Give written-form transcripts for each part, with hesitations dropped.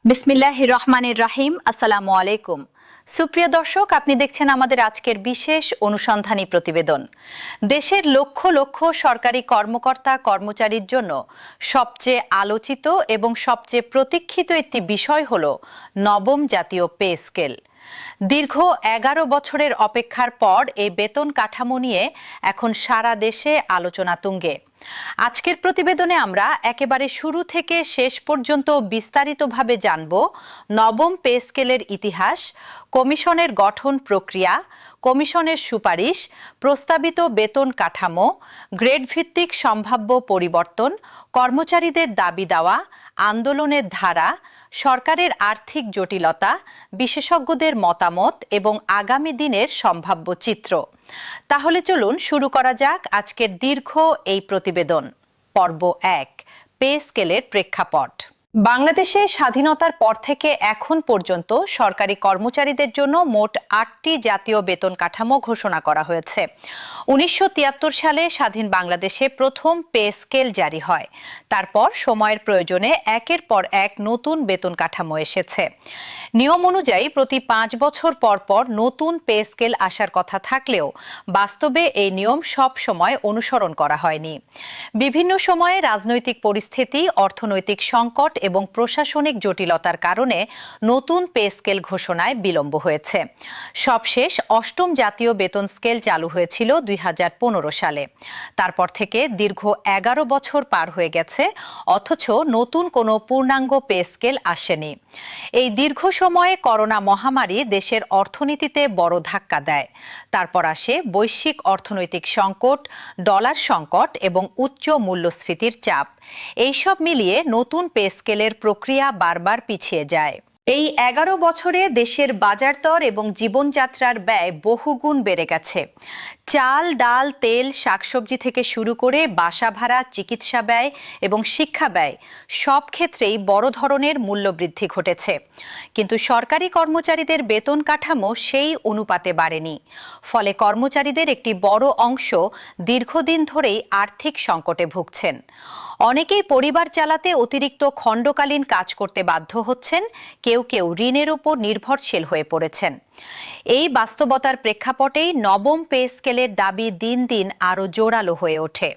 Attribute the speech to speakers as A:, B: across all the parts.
A: বিসমিল্লাহির রহমানির রহিম। আসসালামু আলাইকুম। সুপ্রিয় দর্শক, আপনি দেখছেন আমাদের আজকের বিশেষ অনুসন্ধানী প্রতিবেদন। দেশের লক্ষ লক্ষ সরকারি কর্মকর্তা কর্মচারীর জন্য সবচেয়ে আলোচিত এবং সবচেয়ে প্রতীক্ষিত একটি বিষয় হল নবম জাতীয় পে স্কেল। দীর্ঘ ১১ বছরের অপেক্ষার পর এই বেতন কাঠামো নিয়ে এখন সারা দেশে আলোচনা তুঙ্গে। আজকের প্রতিবেদনে আমরা একেবারে শুরু থেকে শেষ পর্যন্ত বিস্তারিতভাবে জানব নবম পে স্কেলের ইতিহাস, কমিশনের গঠন প্রক্রিয়া, কমিশনের সুপারিশ, প্রস্তাবিত বেতন কাঠামো, গ্রেড ভিত্তিক সম্ভাব্য পরিবর্তন, কর্মচারীদের দাবি দেওয়া, আন্দোলনের ধারা, সরকারের আর্থিক জটিলতা, বিশেষজ্ঞদের মতামত এবং আগামী দিনের সম্ভাব্য চিত্র। তাহলে চলুন শুরু করা যাক আজকের দীর্ঘ এই প্রতিবেদন। পর্ব ১, পে স্কেলের প্রেক্ষাপট। বাংলাদেশে স্বাধীনতার পর থেকে এখন পর্যন্ত সরকারি কর্মচারীদের জন্য মোট ৮টি জাতীয় বেতন কাঠামো ঘোষণা করা হয়েছে। ১৯৭৩ সালে স্বাধীন বাংলাদেশে প্রথম পে স্কেল জারি হয়। তারপর সময়ের প্রয়োজনে একের পর এক নতুন বেতন কাঠামো এসেছে। নিয়ম অনুযায়ী প্রতি ৫ বছর পর পর নতুন পে স্কেল আসার কথা থাকলেও বাস্তবে এই নিয়ম সব সময় অনুসরণ করা হয়নি। বিভিন্ন সময়ে রাজনৈতিক পরিস্থিতি, অর্থনৈতিক সংকট এবং প্রশাসনিক জটিলতার কারণে নতুন পে স্কেল ঘোষণায় বিলম্ব হয়েছে। সবশেষ অষ্টম জাতীয় বেতন স্কেল চালু হয়েছিল ২০১৫ সালে। তারপর থেকে দীর্ঘ ১১ বছর পার হয়ে গেছে, অথচ নতুন কোনো পূর্ণাঙ্গ পে স্কেল আসেনি। এই দীর্ঘ সময়ে করোনা মহামারী দেশের অর্থনীতিতে বড় ধাক্কা দেয়। তারপর আসে বৈশ্বিক অর্থনৈতিক সংকট, ডলার সংকট এবং উচ্চ মূল্যস্ফীতির চাপ। এইসব মিলিয়ে নতুন পে স্কেলের প্রক্রিয়া বারবার পিছিয়ে যায়। এই ১১ বছরে দেশের বাজারদর এবং জীবনযাত্রার ব্যয় বহুগুণ বেড়ে গেছে। চাল, ডাল, তেল, শাকসবজি থেকে শুরু করে বাসা ভাড়া, চিকিৎসা ব্যয় এবং শিক্ষা ব্যয় সব ক্ষেত্রেই বড় ধরনের মূল্যবৃদ্ধি ঘটেছে। কিন্তু সরকারি কর্মচারীদের বেতন কাঠামো সেই অনুপাতে বাড়েনি। ফলে কর্মচারীদের একটি বড় অংশ দীর্ঘদিন ধরেই আর্থিক সংকটে ভুগছেন। অনেকেই পরিবার চালাতে অতিরিক্ত খণ্ডকালীন কাজ করতে বাধ্য হচ্ছেন, কেউ কেউ ঋণের উপর নির্ভরশীল হয়ে পড়েছেন। এই বাস্তবতার প্রেক্ষাপটেই নবম পে স্কেলের দাবি দিন দিন আরও জোরালো হয়ে ওঠে।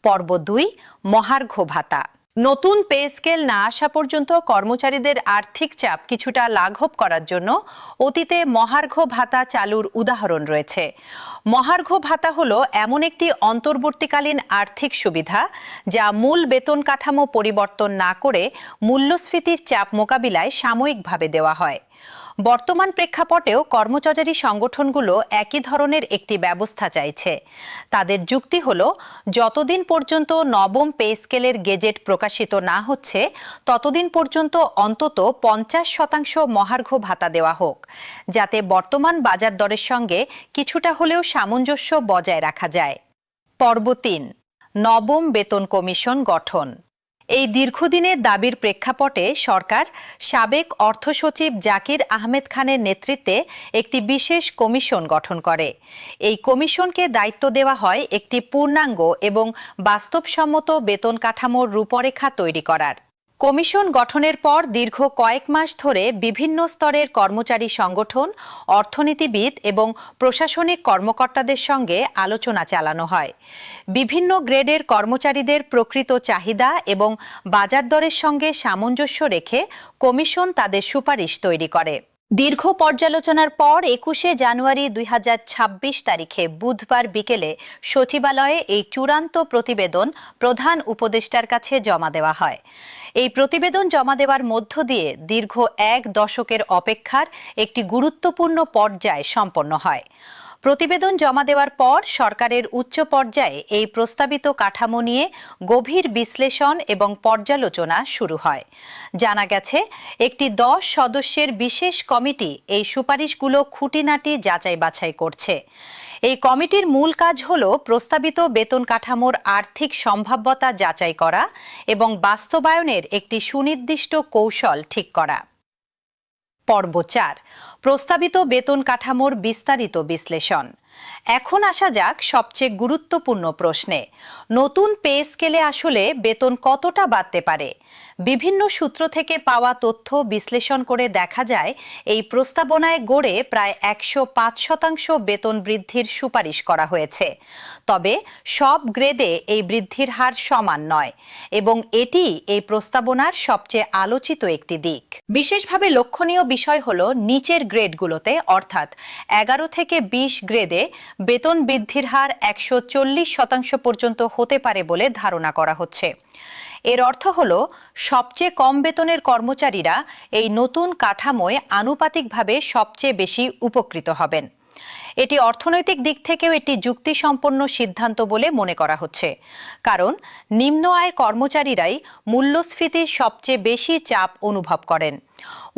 A: পর্ব ২, মহার্ঘ ভাতা। নতুন পে স্কেল না আসা পর্যন্ত কর্মচারীদের আর্থিক চাপ কিছুটা লাঘব করার জন্য অতীতে মহার্ঘ ভাতা চালুর উদাহরণ রয়েছে। মহার্ঘ ভাতা হলো এমন একটি অন্তর্বর্তীকালীন আর্থিক সুবিধা যা মূল বেতন কাঠামো পরিবর্তন না করে মূল্যস্ফীতির চাপ মোকাবিলায় সাময়িকভাবে দেওয়া হয়। বর্তমান প্রেক্ষাপটেও কর্মচারী সংগঠনগুলো একই ধরনের একটি ব্যবস্থা চাইছে। তাদের যুক্তি হলো, যতদিন পর্যন্ত নবম পে স্কেলের গেজেট প্রকাশিত না হচ্ছে ততদিন পর্যন্ত অন্তত ৫০% মহার্ঘ ভাতা দেওয়া হোক, যাতে বর্তমান বাজার দরের সঙ্গে কিছুটা হলেও সামঞ্জস্য বজায় রাখা যায়। পর্ব ৩, নবম বেতন কমিশন গঠন। এই দীর্ঘদিনের দাবির প্রেক্ষাপটে সরকার সাবেক অর্থ সচিব জাকির আহমেদ খানের নেতৃত্বে একটি বিশেষ কমিশন গঠন করে। এই কমিশনকে দায়িত্ব দেওয়া হয় একটি পূর্ণাঙ্গ এবং বাস্তবসম্মত বেতন কাঠামোর রূপরেখা তৈরি করার। কমিশন গঠনের পর দীর্ঘ কয়েক মাস ধরে বিভিন্ন স্তরের কর্মচারী সংগঠন, অর্থনীতিবিদ এবং প্রশাসনিক কর্মকর্তাদের সঙ্গে আলোচনা চালানো হয়। বিভিন্ন গ্রেডের কর্মচারীদের প্রকৃত চাহিদা এবং বাজার দরের সঙ্গে সামঞ্জস্য রেখে কমিশন তাদের সুপারিশ তৈরি করে। দীর্ঘ পর্যালোচনার পর ২১শে জানুয়ারি ২০২৬ তারিখে বুধবার বিকেলে সচিবালয়ে এই চূড়ান্ত প্রতিবেদন প্রধান উপদেষ্টার কাছে জমা দেওয়া হয়। এই প্রতিবেদন জমা দেওয়ার মধ্য দিয়ে দীর্ঘ ১ দশকের অপেক্ষার একটি গুরুত্বপূর্ণ পর্যায় সম্পন্ন হয়। প্রতিবেদন জমা দেওয়ার পর সরকারের উচ্চ পর্যায়ে এই প্রস্তাবিত কাঠামো নিয়ে গভীর বিশ্লেষণ এবং পর্যালোচনা শুরু হয়। জানা গেছে, একটি ১০ সদস্যের বিশেষ কমিটি এই সুপারিশগুলো খুঁটিনাটি যাচাই বাছাই করছে। এই কমিটির মূল কাজ হল প্রস্তাবিত বেতন কাঠামোর আর্থিক সম্ভাব্যতা যাচাই করা এবং বাস্তবায়নের একটি সুনির্দিষ্ট কৌশল ঠিক করা। পর্ব ৪, প্রস্তাবিত বেতন কাঠামোর বিস্তারিত বিশ্লেষণ। এখন আসা যাক সবচেয়ে গুরুত্বপূর্ণ প্রশ্নে। নতুন পে স্কেলে আসলে বেতন কতটা বাড়তে পারে? বিভিন্ন সূত্র থেকে পাওয়া তথ্য বিশ্লেষণ করে দেখা যায় এই প্রস্তাবনায় গড়ে প্রায় 105% বেতন বৃদ্ধির সুপারিশ করা হয়েছে। তবে সব গ্রেডে এই বৃদ্ধির হার সমান নয় এবং এটি এই প্রস্তাবনার সবচেয়ে আলোচিত একটি দিক। বিশেষভাবে লক্ষণীয় বিষয় হলো নিচের গ্রেডগুলোতে অর্থাৎ 11 থেকে 20 গ্রেডে বেতন বৃদ্ধির হার 140% পর্যন্ত হতে পারে বলে ধারণা করা হচ্ছে। এর অর্থ হল সবচেয়ে কম বেতনের কর্মচারীরা এই নতুন কাঠামোয় আনুপাতিকভাবে সবচেয়ে বেশি উপকৃত হবেন। এটি অর্থনৈতিক দিক থেকেও একটি যুক্তিসম্পন্ন সিদ্ধান্ত বলে মনে করা হচ্ছে, কারণ নিম্ন আয়ের কর্মচারীরাই মূল্যস্ফীতির সবচেয়ে বেশি চাপ অনুভব করেন।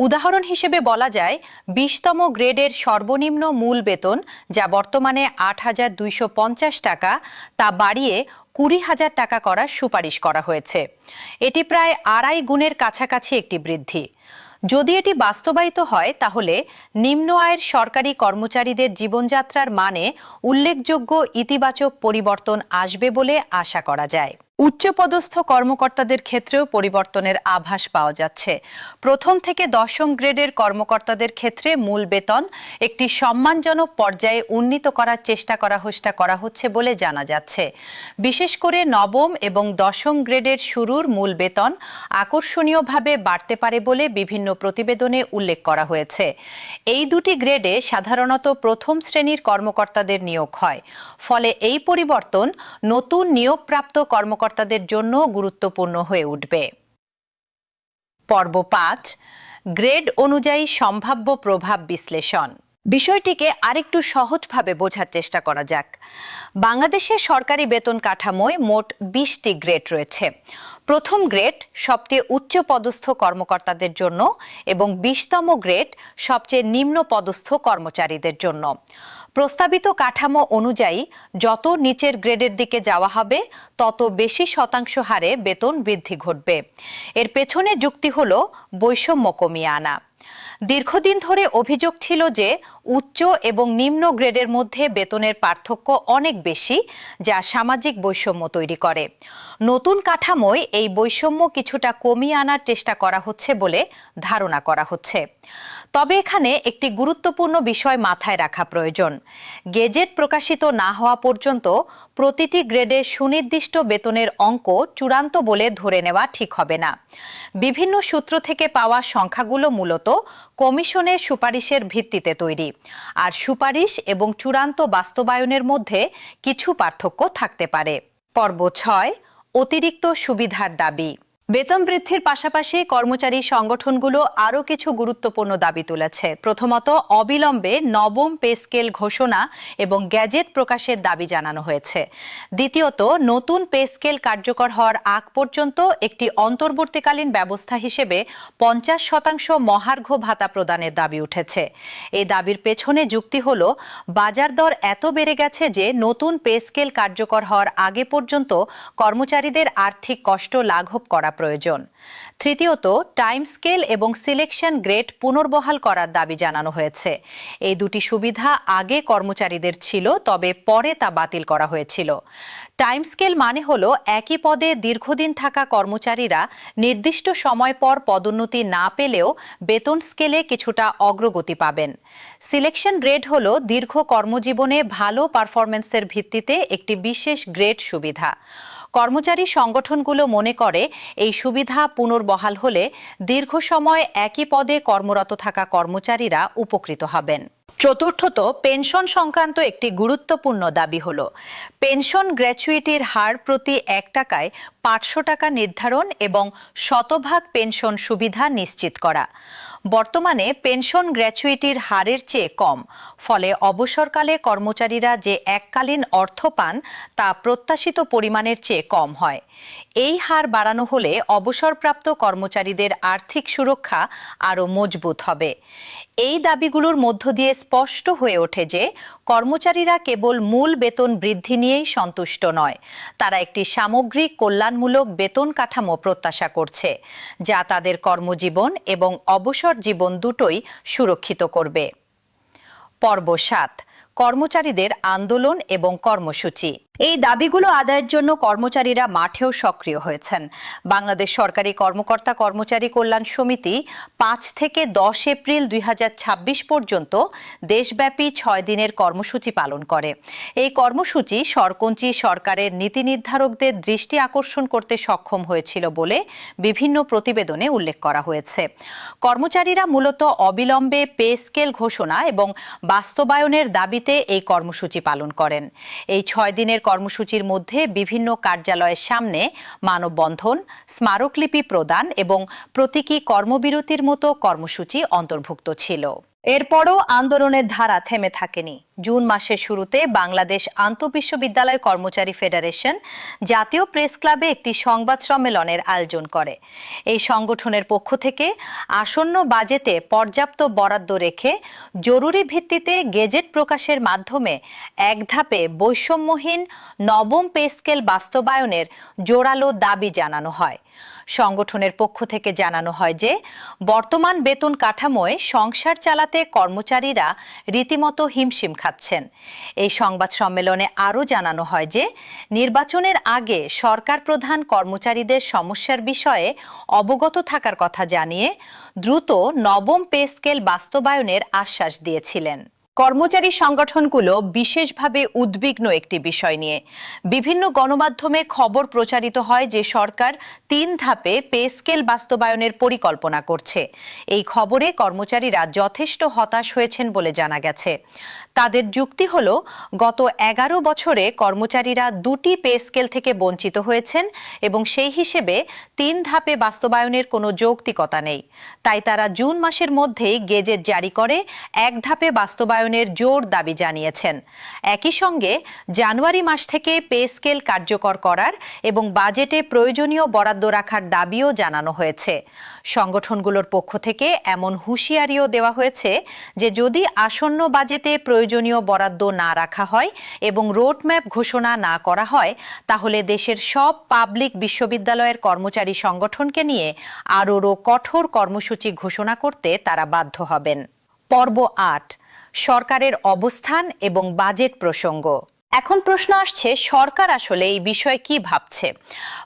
A: উদাহরণ হিসেবে বলা যায় 20তম গ্রেডের সর্বনিম্ন মূল বেতন, যা বর্তমানে 8,250 টাকা, তা বাড়িয়ে 20,000 টাকা করার সুপারিশ করা হয়েছে। এটি প্রায় 2.5 গুণের কাছাকাছি একটি বৃদ্ধি। যদি এটি বাস্তবায়িত হয় তাহলে নিম্ন আয়ের সরকারি কর্মচারীদের জীবনযাত্রার মানে উল্লেখযোগ্য ইতিবাচক পরিবর্তন আসবে বলে আশা করা যায়। উচ্চপদস্থ কর্মকর্তাদের ক্ষেত্রেও পরিবর্তনের আভাস পাওয়া যাচ্ছে। প্রথম থেকে 10ম গ্রেডের কর্মকর্তাদের ক্ষেত্রে মূল বেতন একটি সম্মানজনক পর্যায়ে উন্নীত করার চেষ্টা করা হচ্ছে বলে জানা যাচ্ছে। বিশেষ করে 9ম এবং 10ম গ্রেডের শুরুর মূল বেতন আকর্ষণীয়ভাবে বাড়তে পারে বলে বিভিন্ন প্রতিবেদনে উল্লেখ করা হয়েছে। এই দুটি গ্রেডে সাধারণত প্রথম শ্রেণীর কর্মকর্তাদের নিয়োগ হয়, ফলে এই পরিবর্তন নতুন নিয়োগপ্রাপ্ত কর্মকর্তাদের জন্য গুরুত্বপূর্ণ হয়ে উঠবে। পর্ব 5, গ্রেড অনুযায়ী সম্ভাব্য প্রভাব বিশ্লেষণ। বিষয়টিকে আরেকটু সহজভাবে বোঝার চেষ্টা করা যাক। বাংলাদেশের সরকারি বেতন কাঠামোয় মোট 20টি গ্রেড রয়েছে। প্রথম গ্রেড সবচেয়ে উচ্চ পদস্থ কর্মকর্তাদের জন্য এবং 20তম গ্রেড সবচেয়ে নিম্ন পদস্থ কর্মচারীদের জন্য। প্রস্তাবিত কাঠামো অনুযায়ী যত নিচের গ্রেডের দিকে যাওয়া হবে তত বেশি শতাংশ হারে বেতন বৃদ্ধি ঘটবে। এর পেছনে যুক্তি হলো বৈষম্য কমিয়ে আনা। দীর্ঘদিন ধরে অভিযোগ ছিল যে উচ্চ এবং নিম্ন গ্রেডের মধ্যে বেতনের পার্থক্য অনেক বেশি, যা সামাজিক বৈষম্য তৈরি করে। নতুন কাঠামোয় এই বৈষম্য কিছুটা কমিয়ে আনার চেষ্টা করা হচ্ছে বলে ধারণা করা হচ্ছে। তবে এখানে একটি গুরুত্বপূর্ণ বিষয় মাথায় রাখা প্রয়োজন। গেজেট প্রকাশিত না হওয়া পর্যন্ত প্রতিটি গ্রেডে সুনির্দিষ্ট বেতনের অঙ্ক চূড়ান্ত বলে ধরে নেওয়া ঠিক হবে না। বিভিন্ন সূত্র থেকে পাওয়া সংখ্যাগুলো মূলত কমিশনের সুপারিশের ভিত্তিতে তৈরি, আর সুপারিশ এবং চূড়ান্ত বাস্তবায়নের মধ্যে কিছু পার্থক্য থাকতে পারে। পর্ব 6, অতিরিক্ত সুবিধার দাবি। বেতন বৃদ্ধির পাশাপাশি কর্মচারী সংগঠনগুলো আরও কিছু গুরুত্বপূর্ণ দাবি তুলেছে। প্রথমত, অবিলম্বে 9ম পে স্কেল ঘোষণা এবং গ্যাজেট প্রকাশের দাবি জানানো হয়েছে। দ্বিতীয়ত, নতুন পে স্কেল কার্যকর হওয়ার আগ পর্যন্ত একটি অন্তর্বর্তীকালীন ব্যবস্থা হিসেবে 50% মহার্ঘ ভাতা প্রদানের দাবি উঠেছে। এই দাবির পেছনে যুক্তি হল বাজার দর এত বেড়ে গেছে যে নতুন পে স্কেল কার্যকর হওয়ার আগে পর্যন্ত কর্মচারীদের আর্থিক কষ্ট লাঘব করা প্রয়োজন। তৃতীয়ত, টাইম স্কেল এবং সিলেকশন গ্রেড পুনর্বহাল করার দাবি জানানো হয়েছে। এই দুটি সুবিধা আগে কর্মচারীদের ছিল, তবে পরে তা বাতিল করা হয়েছিল। টাইম স্কেল মানে হলো একই পদে দীর্ঘদিন থাকা কর্মচারীরা নির্দিষ্ট সময় পর পদোন্নতি না পেলেও বেতন স্কেলে কিছুটা অগ্রগতি পাবেন। সিলেকশন গ্রেড হলো দীর্ঘ কর্মজীবনে ভালো পারফরম্যান্সের ভিত্তিতে একটি বিশেষ গ্রেড সুবিধা। কর্মচারী সংগঠনগুলো মনে করে এই সুবিধা পুনর্বহাল হলে দীর্ঘ সময় একই পদে কর্মরত থাকা কর্মচারীরা উপকৃত হবেন। চতুর্থত, পেনশন সংক্রান্ত একটি গুরুত্বপূর্ণ দাবি হল পেনশন গ্র্যাচুইটির হার প্রতি 1 টাকায় 500 টাকা নির্ধারণ এবং শতভাগ পেনশন সুবিধা নিশ্চিত করা। বর্তমানে পেনশন গ্র্যাচুইটির হারের চেয়ে কম, ফলে অবসরকালে কর্মচারীরা যে এককালীন অর্থ পান তা প্রত্যাশিত পরিমাণের চেয়ে কম হয়। এই হার বাড়ানো হলে অবসরপ্রাপ্ত কর্মচারীদের আর্থিক সুরক্ষা আরও মজবুত হবে। এই দাবিগুলোর মধ্য দিয়ে স্পষ্ট হয়ে ওঠে যে কর্মচারীরা কেবল মূল বেতন বৃদ্ধি নিয়েই সন্তুষ্ট নয়, তারা একটি সামগ্রিক কল্যাণমূলক বেতন কাঠামো প্রত্যাশা করছে, যা তাদের কর্মজীবন এবং অবসর জীবন দুটোই সুরক্ষিত করবে। পর্ব 7, কর্মচারীদের আন্দোলন এবং কর্মসূচি। এই দাবিগুলো আদায়ের জন্য কর্মচারীরা মাঠেও সক্রিয় হয়েছেন। বাংলাদেশ সরকারি কর্মকর্তা কর্মচারী কল্যাণ সমিতি 5 থেকে 10 এপ্রিল 2026 পর্যন্ত দেশব্যাপী 6 দিনের কর্মসূচি পালন করে। এই কর্মসূচি সরকঞ্চি সরকারের নীতি নির্ধারকদের দৃষ্টি আকর্ষণ করতে সক্ষম হয়েছিল বলে বিভিন্ন প্রতিবেদনে উল্লেখ করা হয়েছে। কর্মচারীরা মূলত অবিলম্বে পে স্কেল ঘোষণা এবং বাস্তবায়নের দাবিতে এই কর্মসূচি পালন করেন। এই 6 দিনের কর্মসূচির মধ্যে বিভিন্ন কার্যালয়ের সামনে মানববন্ধন, স্মারকলিপি প্রদান এবং প্রতীকী কর্মবিরতির মতো কর্মসূচি অন্তর্ভুক্ত ছিল। এরপরও আন্দোলনের ধারা থেমে থাকেনি। জুন মাসের শুরুতে বাংলাদেশ আন্তঃবিশ্ববিদ্যালয় কর্মচারী ফেডারেশন জাতীয় প্রেস ক্লাবে একটি সংবাদ সম্মেলনের আয়োজন করে। এই সংগঠনের পক্ষ থেকে আসন্ন বাজেটে পর্যাপ্ত বরাদ্দ রেখে জরুরি ভিত্তিতে গেজেট প্রকাশের মাধ্যমে এক ধাপে বৈষম্যহীন নবম পে স্কেল বাস্তবায়নের জোরালো দাবি জানানো হয়। সংগঠনের পক্ষ থেকে জানানো হয় যে বর্তমান বেতন কাঠামোয় সংসার চালাতে কর্মচারীরা রীতিমতো হিমশিম খাচ্ছেন। এই সংবাদ সম্মেলনে আরও জানানো হয় যে নির্বাচনের আগে সরকার প্রধান কর্মচারীদের সমস্যার বিষয়ে অবগত থাকার কথা জানিয়ে দ্রুত নবম পে স্কেল বাস্তবায়নের আশ্বাস দিয়েছিলেন। কর্মচারী সংগঠনগুলো বিশেষভাবে উদ্বিগ্ন একটি বিষয় নিয়ে। বিভিন্ন গণমাধ্যমে খবর প্রচারিত হয় যে সরকার 3 ধাপে পে স্কেল বাস্তবায়নের পরিকল্পনা করছে। এই খবরে কর্মচারীরা যথেষ্ট হতাশ হয়েছেন বলে জানা গেছে। তাদের যুক্তি হলো, গত 11 বছরে কর্মচারীরা 2টি পে স্কেল থেকে বঞ্চিত হয়েছেন এবং সেই হিসেবে 3 ধাপে বাস্তবায়নের কোনো যৌক্তিকতা নেই। তাই তারা জুন মাসের মধ্যেই গেজেট জারি করে এক ধাপে বাস্তবায়নের জোর দাবি জানিয়েছেন। একই সঙ্গে জানুয়ারি মাস থেকে পে স্কেল কার্যকর করার এবং বাজেটে প্রয়োজনীয় বরাদ্দ রাখার দাবিও জানানো হয়েছে। সংগঠনগুলোর পক্ষ থেকে এমন হুঁশিয়ারিও দেওয়া হয়েছে যে যদি আসন্ন বাজেটে প্রয়োজনীয় বরাদ্দ না রাখা হয় এবং রোডম্যাপ ঘোষণা না করা হয়, তাহলে দেশের সব পাবলিক বিশ্ববিদ্যালয়ের কর্মচারী সংগঠনকে নিয়ে আরও কঠোর কর্মসূচি ঘোষণা করতে তারা বাধ্য হবেন। পর্ব 8, সরকারের অবস্থান এবং বাজেট প্রসঙ্গ। এখন প্রশ্ন আসছে, সরকার আসলে এই বিষয়ে কি ভাবছে?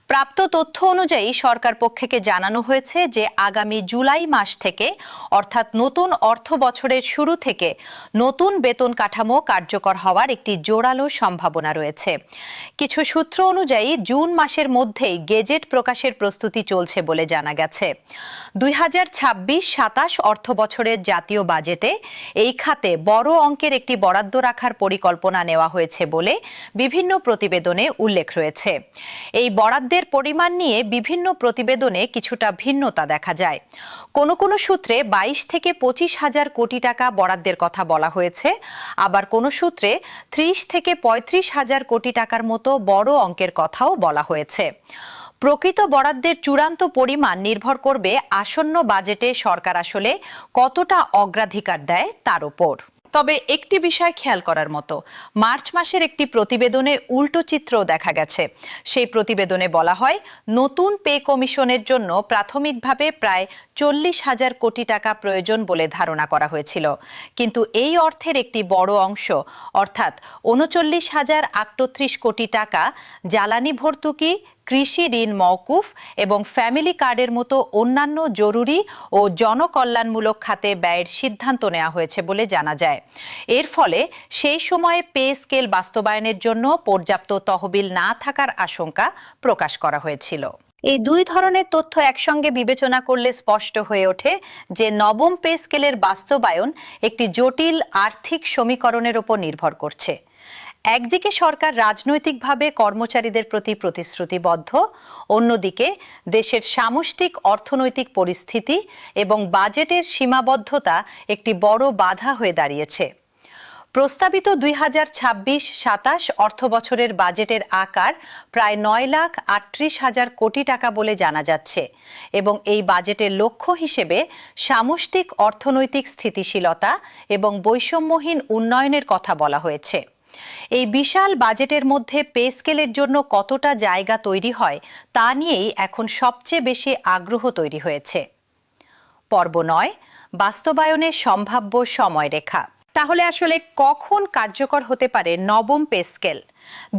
A: প্রাপ্ত তথ্য অনুযায়ী সরকার পক্ষকে জানানো হয়েছে যে আগামী জুলাই মাস থেকে, অর্থাৎ নতুন অর্থ বছরের শুরু থেকে নতুন বেতন কাঠামো কার্যকর হওয়ার একটি জোরালো সম্ভাবনা রয়েছে। কিছু সূত্র অনুযায়ী জুন মাসের মধ্যেই গেজেট প্রকাশের প্রস্তুতি চলছে বলে জানা গেছে। 2026-27 অর্থ বছরের জাতীয় বাজেটে এই খাতে বড় অঙ্কের একটি বরাদ্দ রাখার পরিকল্পনা নেওয়া হয়েছে বলে বিভিন্ন প্রতিবেদনে উল্লেখ রয়েছে। এই বরাদ্দের পরিমাণ নিয়ে বিভিন্ন প্রতিবেদনে কিছুটা ভিন্নতা দেখা যায়। কোনো কোনো সূত্রে 22 থেকে 25 হাজার কোটি টাকা বরাদ্দের কথা বলা হয়েছে, আবার কোনো সূত্রে 30 থেকে 35 হাজার কোটি টাকার মতো বড় অঙ্কের কথাও বলা হয়েছে। প্রকৃত বরাদ্দের চূড়ান্ত পরিমাণ নির্ভর করবে আসন্ন বাজেটে সরকার আসলে কতটা অগ্রাধিকার দেয় তার উপর। তবে একটি বিষয় খেয়াল করার মতো, মার্চ মাসের একটি প্রতিবেদনে উল্টো চিত্র দেখা গেছে। সেই প্রতিবেদনে বলা হয়, নতুন পে কমিশনের জন্য প্রাথমিকভাবে প্রায় 40 হাজার কোটি টাকা প্রয়োজন বলে ধারণা করা হয়েছিল, কিন্তু এই অর্থের একটি বড় অংশ, অর্থাৎ 39,038 কোটি টাকা জ্বালানি ভর্তুকি, কৃষি ঋণ মওকুফ এবং ফ্যামিলি কার্ডের মতো অন্যান্য জরুরি ও জনকল্যাণমূলক খাতে ব্যয়ের সিদ্ধান্ত নেওয়া হয়েছে বলে জানা যায়। এর ফলে সেই সময়ে পে স্কেল বাস্তবায়নের জন্য পর্যাপ্ত তহবিল না থাকার আশঙ্কা প্রকাশ করা হয়েছিল। এই দুই ধরনের তথ্য একসঙ্গে বিবেচনা করলে স্পষ্ট হয়ে ওঠে যে নবম পে স্কেলের বাস্তবায়ন একটি জটিল আর্থিক সমীকরণের উপর নির্ভর করছে। একদিকে সরকার রাজনৈতিকভাবে কর্মচারীদের প্রতি প্রতিশ্রুতিবদ্ধ, অন্যদিকে দেশের সামষ্টিক অর্থনৈতিক পরিস্থিতি এবং বাজেটের সীমাবদ্ধতা একটি বড় বাধা হয়ে দাঁড়িয়েছে। প্রস্তাবিত 2026-27 অর্থবছরের বাজেটের আকার প্রায় 9,38,000 কোটি টাকা বলে জানা যাচ্ছে এবং এই বাজেটের লক্ষ্য হিসেবে সামষ্টিক অর্থনৈতিক স্থিতিশীলতা এবং বৈষম্যহীন উন্নয়নের কথা বলা হয়েছে। এই বিশাল বাজেটের মধ্যে পে স্কেলের জন্য কতটা জায়গা তৈরি হয় তা নিয়েই এখন সবচেয়ে বেশি আগ্রহ তৈরি হয়েছে। পর্ব 9, বাস্তবায়নের সম্ভাব্য সময়রেখা। তাহলে আসলে কখন কার্যকর হতে পারে নবম পে স্কেল?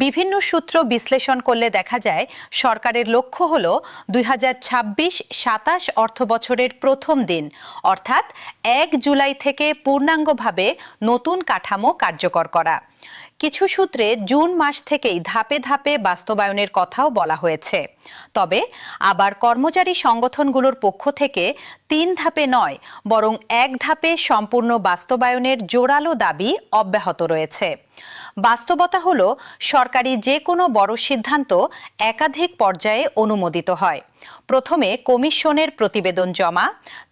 A: বিভিন্ন সূত্র বিশ্লেষণ করলে দেখা যায় সরকারের লক্ষ্য হল 2026-27 অর্থ বছরের প্রথম দিন অর্থাৎ 1 জুলাই থেকে পূর্ণাঙ্গভাবে নতুন কাঠামো কার্যকর করা। কিছু সূত্রে জুন মাস থেকেই ধাপে ধাপে বাস্তবায়নের কথাও বলা হয়েছে। তবে আবার কর্মচারী সংগঠনগুলোর পক্ষ থেকে 3 ধাপে নয় বরং 1 ধাপে সম্পূর্ণ বাস্তবায়নের জোরালো দাবি অব্যাহত রয়েছে। বাস্তবতা হলো সরকারি যে কোনো বড় সিদ্ধান্ত একাধিক পর্যায়ে অনুমোদিত হয়। প্রথমে কমিশনের প্রতিবেদন জমা,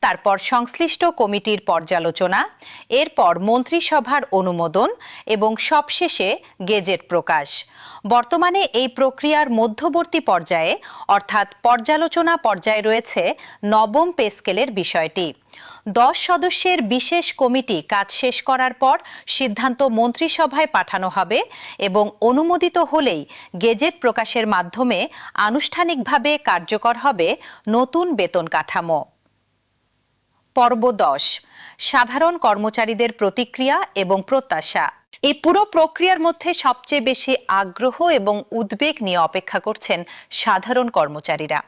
A: তারপর সংশ্লিষ্ট কমিটির পর্যালোচনা, এরপর মন্ত্রিসভার অনুমোদন এবং সবশেষে গেজেট প্রকাশ। বর্তমানে এই প্রক্রিয়ার মধ্যবর্তী পর্যায়ে অর্থাৎ পর্যালোচনা পর্যায়ে রয়েছে নবম পে স্কেলের বিষয়টি। 10 সদস্যের বিশেষ কমিটি কাজ শেষ করার পর সিদ্ধান্ত মন্ত্রিসভায় পাঠানো হবে এবং অনুমোদিত হলেই গেজেট প্রকাশের মাধ্যমে আনুষ্ঠানিকভাবে কার্যকর হবে নতুন বেতন কাঠামো। পর্ব 10, সাধারণ কর্মচারীদের প্রতিক্রিয়া এবং প্রত্যাশা। এই পুরো প্রক্রিয়ার মধ্যে সবচেয়ে বেশি আগ্রহ এবং উদ্বেগ নিয়ে অপেক্ষা করছেন সাধারণ কর্মচারীরা।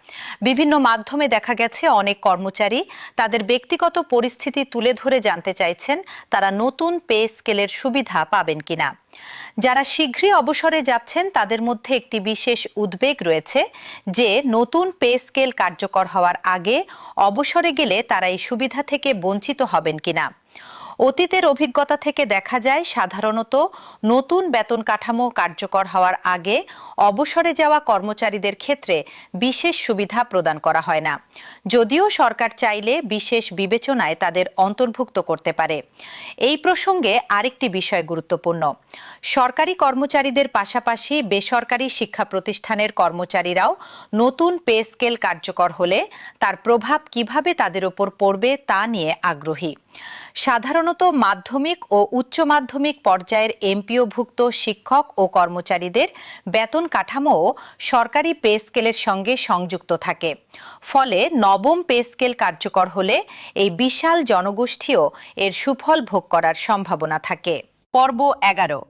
A: বিভিন্ন মাধ্যমে দেখা গেছে অনেক কর্মচারী তাদের ব্যক্তিগত পরিস্থিতি তুলে ধরে জানতে চাইছেন তারা নতুন পে স্কেলের সুবিধা পাবেন কিনা। যারা শীঘ্রই অবসরে যাচ্ছেন তাদের মধ্যে একটি বিশেষ উদ্বেগ রয়েছে যে নতুন পে স্কেল কার্যকর হওয়ার আগে অবসরে গেলে তারা এই সুবিধা থেকে বঞ্চিত হবেন কিনা। অতীতের অভিজ্ঞতা থেকে দেখা যায় সাধারণত নতুন বেতন কাঠামো কার্যকর হওয়ার আগে অবসরে যাওয়া কর্মচারীদের ক্ষেত্রে বিশেষ সুবিধা প্রদান করা হয় না, যদিও সরকার চাইলে বিশেষ বিবেচনায় তাদের অন্তর্ভুক্ত করতে পারে। এই প্রসঙ্গে আরেকটি বিষয় গুরুত্বপূর্ণ। সরকারি কর্মচারীদের পাশাপাশি বেসরকারি শিক্ষা প্রতিষ্ঠানের কর্মচারীরাও নতুন পে স্কেল কার্যকর হলে তার প্রভাব কিভাবে তাদের উপর পড়বে তা নিয়ে আগ্রহী। সাধারণত মাধ্যমিক ও উচ্চ মাধ্যমিক পর্যায়ের এমপিওভুক্ত শিক্ষক ও কর্মচারীদের বেতন কাঠামোও সরকারি পে স্কেলের সঙ্গে সংযুক্ত থাকে। ফলে নবম পে স্কেল কার্যকর হলে এই বিশাল জনগোষ্ঠীও এর সুফল ভোগ করার সম্ভাবনা থাকে। পর্ব 11,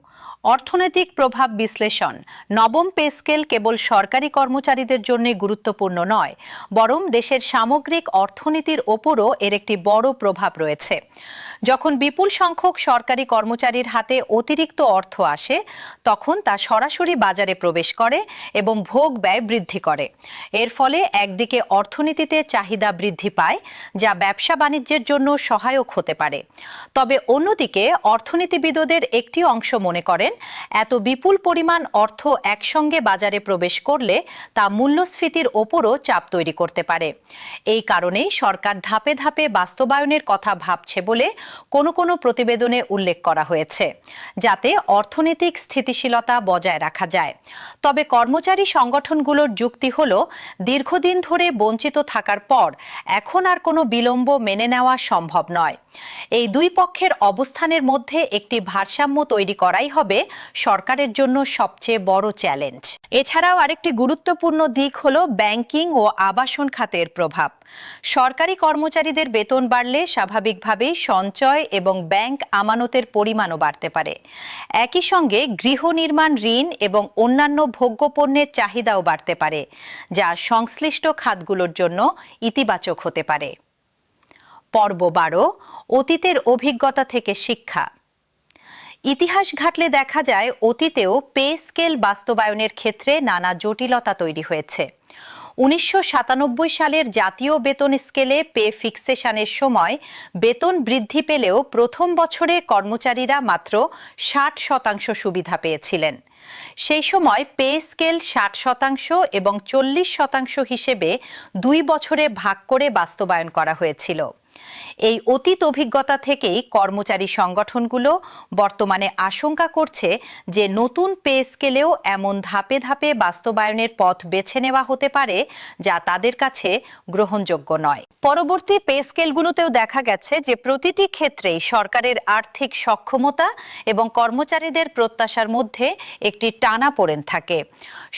A: অর্থনৈতিক প্রভাব বিশ্লেষণ। নবম পে স্কেল কেবল সরকারি কর্মচারীদের জন্য গুরুত্বপূর্ণ নয়, বরং দেশের সামগ্রিক অর্থনীতির ওপরও এর একটি বড় প্রভাব রয়েছে। যখন বিপুল সংখ্যক সরকারি কর্মচারীর হাতে অতিরিক্ত অর্থ আসে তখন তা সরাসরি বাজারে প্রবেশ করে এবং ভোগ ব্যয় বৃদ্ধি করে। এর ফলে একদিকে অর্থনীতিতে চাহিদা বৃদ্ধি পায়, যা ব্যবসা বাণিজ্যের জন্য সহায়ক হতে পারে। তবে অন্যদিকে অর্থনীতিবিদদের একটি অংশ মনে করেন এত বিপুল পরিমাণ অর্থ একসঙ্গে বাজারে প্রবেশ করলে তা মূল্যস্ফীতির ওপরও চাপ তৈরি করতে পারে। এই কারণেই সরকার ধাপে ধাপে বাস্তবায়নের কথা ভাবছে বলে কোনো প্রতিবেদনে উল্লেখ করা হয়েছে, যাতে অর্থনৈতিক স্থিতিশীলতা বজায় রাখা যায়। তবে কর্মচারী সংগঠনগুলোর যুক্তি হল দীর্ঘদিন ধরে বঞ্চিত থাকার পর এখন আর কোনো বিলম্ব মেনে নেওয়া সম্ভব নয়। এই দুই পক্ষের অবস্থানের মধ্যে একটি ভারসাম্য তৈরি করাই হবে সরকারের জন্য সবচেয়ে বড় চ্যালেঞ্জ। এছাড়াও আরেকটি গুরুত্বপূর্ণ দিক হলো ব্যাংকিং ও আবাসন খাতের প্রভাব। সরকারি কর্মচারীদের বেতন বাড়লে স্বাভাবিকভাবেই সঞ্চয় এবং ব্যাংক আমানতের পরিমাণও বাড়তে পারে। একই সঙ্গে গৃহ নির্মাণ ঋণ এবং অন্যান্য ভোগ্যপণ্যের চাহিদাও বাড়তে পারে, যা সংশ্লিষ্ট খাতগুলোর জন্য ইতিবাচক হতে পারে। পর্ব 12, অতীতের অভিজ্ঞতা থেকে শিক্ষা। ইতিহাস ঘাটলে দেখা যায় অতীতেও পে স্কেল বাস্তবায়নের ক্ষেত্রে নানা জটিলতা তৈরি হয়েছে। 1997 সালের জাতীয় বেতন স্কেলে পে ফিক্সেশনের সময় বেতন বৃদ্ধি পেলেও প্রথম বছরে কর্মচারীরা মাত্র 60% সুবিধা পেয়েছিলেন। সেই সময় পে স্কেল 60% এবং 40% হিসেবে 2 বছরে ভাগ করে বাস্তবায়ন করা হয়েছিল। এই অতীত অভিজ্ঞতা থেকেই কর্মচারী সংগঠনগুলো বর্তমানে আশঙ্কা করছে যে নতুন পে স্কেলেও এমন ধাপে ধাপে বাস্তবায়নের পথ বেছে নেওয়া হতে পারে যা তাদের কাছে গ্রহণযোগ্য নয়। পরবর্তী পে স্কেলগুলোতেও দেখা গেছে যে প্রতিটি ক্ষেত্রেই সরকারের আর্থিক সক্ষমতা এবং কর্মচারীদের প্রত্যাশার মধ্যে একটি টানাপোড়েন থাকে।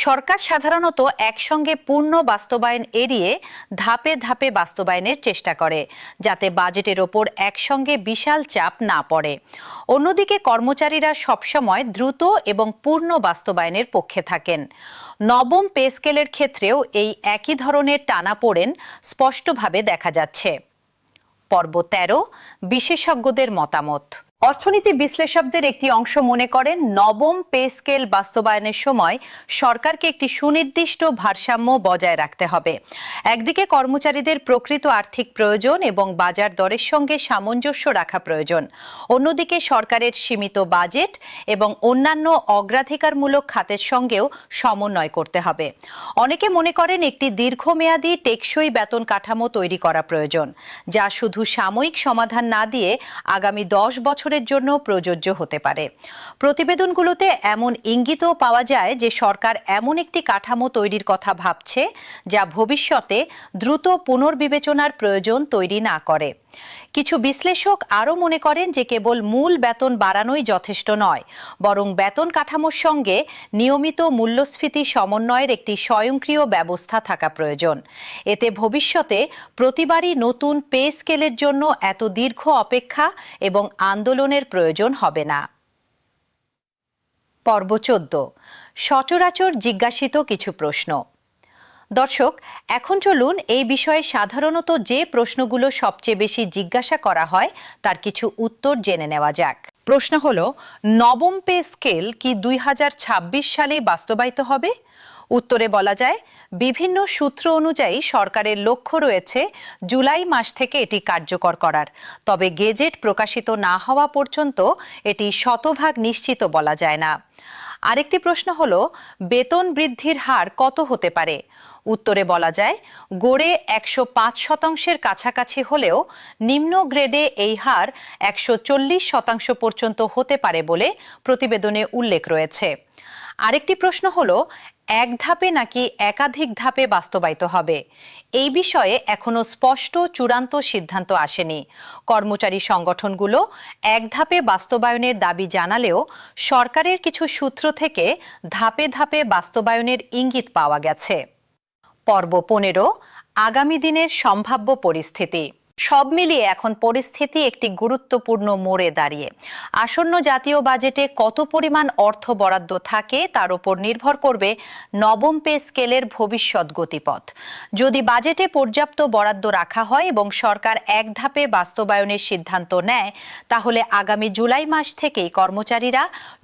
A: সরকার সাধারণত একসঙ্গে পূর্ণ বাস্তবায়ন এড়িয়ে ধাপে ধাপে বাস্তবায়নের চেষ্টা করে, যাতে বাজেটের ওপর একসঙ্গে বিশাল চাপ না পড়ে। অন্যদিকে কর্মচারীরা সবসময় দ্রুত এবং পূর্ণ বাস্তবায়নের পক্ষে থাকেন। নবম পে স্কেলের ক্ষেত্রেও এই একই ধরনের টানাপোড়েন স্পষ্টভাবে দেখা যাচ্ছে। পর্ব ১৩, বিশেষজ্ঞদের মতামত। অর্থনীতি বিশ্লেষকদের একটি অংশ মনে করেন, নবম পে স্কেল বাস্তবায়নের সময় সরকারকে একটি সুনির্দিষ্ট ভারসাম্য বজায় রাখতে হবে। একদিকে কর্মচারীদের প্রকৃত আর্থিক প্রয়োজন এবং বাজার দরের সঙ্গে সামঞ্জস্য রাখা প্রয়োজন, অন্যদিকে সরকারের সীমিত বাজেট এবং অন্যান্য অগ্রাধিকারমূলক খাতের সঙ্গেও সমন্বয় করতে হবে। অনেকে মনে করেন একটি দীর্ঘমেয়াদী টেকসই বেতন কাঠামো তৈরি করা প্রয়োজন, যা শুধু সাময়িক সমাধান না দিয়ে আগামী 10 বছরের জন্য প্রযোজ্য হতে পারে। প্রতিবেদনগুলোতে এমন ইঙ্গিতও পাওয়া যায় যে সরকার এমন একটি কাঠামো তৈরির কথা ভাবছে যা ভবিষ্যতে দ্রুত পুনর্বিবেচনার প্রয়োজন তৈরি না করে। কিছু বিশ্লেষক আরও মনে করেন যে কেবল মূল বেতন বাড়ানোই যথেষ্ট নয়, বরং বেতন কাঠামোর সঙ্গে নিয়মিত মূল্যস্ফীতি সমন্বয়ের একটি স্বয়ংক্রিয় ব্যবস্থা থাকা প্রয়োজন। এতে ভবিষ্যতে প্রতিবারই নতুন পে স্কেলের জন্য এত দীর্ঘ অপেক্ষা এবং আন্দোলনের প্রয়োজন হবে না। পর্ব ১৪, সচরাচর জিজ্ঞাসিত কিছু প্রশ্ন। দর্শক, এখন চলুন এই বিষয়ে সাধারণত যে প্রশ্নগুলো সবচেয়ে বেশি জিজ্ঞাসা করা হয় তার কিছু উত্তর জেনে নেওয়া যাক। প্রশ্ন হলো, নবম পে স্কেল কি 2026 সালে বাস্তবায়িত হবে? উত্তরে বলা যায়, বিভিন্ন সূত্র অনুযায়ী সরকারের লক্ষ্য রয়েছে জুলাই মাস থেকে এটি কার্যকর করার, তবে গেজেট প্রকাশিত না হওয়া পর্যন্ত এটি শতভাগ নিশ্চিত বলা যায় না। আরেকটি প্রশ্ন হলো, বেতন বৃদ্ধির হার কত হতে পারে? উত্তরে বলা যায়, গড়ে 105% কাছাকাছি হলেও নিম্ন গ্রেডে এই হার 140% পর্যন্ত হতে পারে বলে প্রতিবেদনে উল্লেখ রয়েছে। আরেকটি প্রশ্ন হলো, এক ধাপে নাকি একাধিক ধাপে বাস্তবায়িত হবে? এই বিষয়ে এখনো স্পষ্ট চূড়ান্ত সিদ্ধান্ত আসেনি। কর্মচারী সংগঠনগুলো এক ধাপে বাস্তবায়নের দাবি জানালেও সরকারের কিছু সূত্র থেকে ধাপে ধাপে বাস্তবায়নের ইঙ্গিত পাওয়া গেছে। পর্ব ১৫, আগামী দিনের সম্ভাব্য পরিস্থিতি। সব মিলিয়ে এখন পরিস্থিতি একটি গুরুত্বপূর্ণ মোড়ে দাঁড়িয়ে। আসন্ন জাতীয় বাজেটে কত পরিমাণ অর্থ বরাদ্দ থাকে তার উপর নির্ভর করবে নবম পে স্কেলের ভবিষ্যৎ গতিপথ। যদি বাজেটে পর্যাপ্ত বরাদ্দ রাখা হয় এবং সরকার এক ধাপে বাস্তবায়নের সিদ্ধান্ত নেয়, তাহলে আগামী জুলাই মাস থেকেই কর্মচারীরা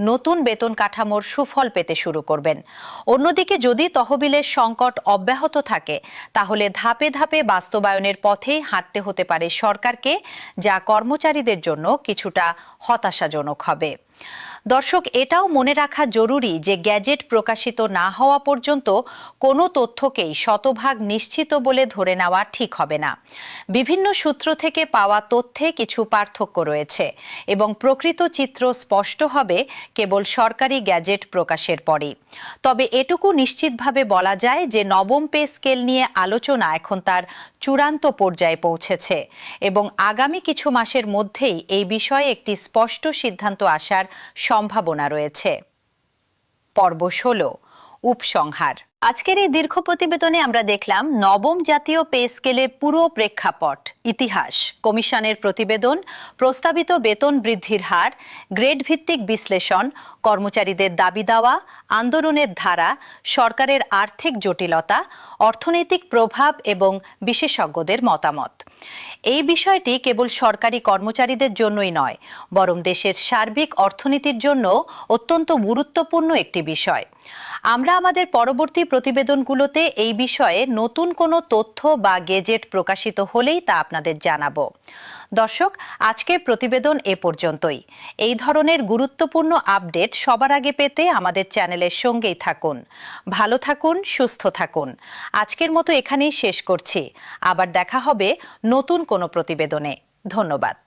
A: নতুন বেতন কাঠামোর সুফল পেতে শুরু করবেন। অন্যদিকে যদি তহবিলের সংকট অব্যাহত থাকে, তাহলে ধাপে ধাপে বাস্তবায়নের পথেই হাঁটতে হতে পারে সরকারকে, যা কর্মচারীদের জন্য কিছুটা হতাশাজনক হবে। দর্শক, এটাও মনে রাখা জরুরি যে গ্যাজেট প্রকাশিত না হওয়া পর্যন্ত কোনো তথ্যকেই শতভাগ নিশ্চিত বলে ধরে নেওয়া ঠিক হবে না। বিভিন্ন সূত্র থেকে পাওয়া তথ্যে কিছু পার্থক্য রয়েছে এবং প্রকৃত চিত্র স্পষ্ট হবে কেবল সরকারি গ্যাজেট প্রকাশের পরই। তবে এটুকু নিশ্চিতভাবে বলা যায় যে নবম পে স্কেল নিয়ে আলোচনা এখন তার চূড়ান্ত পর্যায়ে পৌঁছেছে এবং আগামী কিছু মাসের মধ্যেই এই বিষয়ে একটি স্পষ্ট সিদ্ধান্ত আসার সম্ভাবনা রয়েছে। পর্ব ১৬, উপসংহার। আজকের এই দীর্ঘ প্রতিবেদনে আমরা দেখলাম নবম জাতীয় পে স্কেলে পুরো প্রেক্ষাপট, ইতিহাস, কমিশনের প্রতিবেদন, প্রস্তাবিত বেতন বৃদ্ধির হার, গ্রেড ভিত্তিক বিশ্লেষণ, কর্মচারীদের দাবি দাওয়া, আন্দোলনের ধারা, সরকারের আর্থিক জটিলতা, অর্থনৈতিক প্রভাব এবং বিশেষজ্ঞদের মতামত। এই বিষয়টি কেবল সরকারি কর্মচারীদের জন্যই নয়, বরং দেশের সার্বিক অর্থনীতির জন্য অত্যন্ত গুরুত্বপূর্ণ একটি বিষয়। আমরা আমাদের পরবর্তী প্রতিবেদনগুলোতে এই বিষয়ে নতুন কোনো তথ্য বা গেজেট প্রকাশিত হলেই তা আপনাদের জানাবো। দর্শক, আজকের প্রতিবেদন এ পর্যন্তই। এই ধরনের গুরুত্বপূর্ণ আপডেট সবার আগে পেতে আমাদের চ্যানেলের সঙ্গেই থাকুন। ভালো থাকুন, সুস্থ থাকুন। আজকের মতো এখানেই শেষ করছি। আবার দেখা হবে নতুন কোনো প্রতিবেদনে। ধন্যবাদ।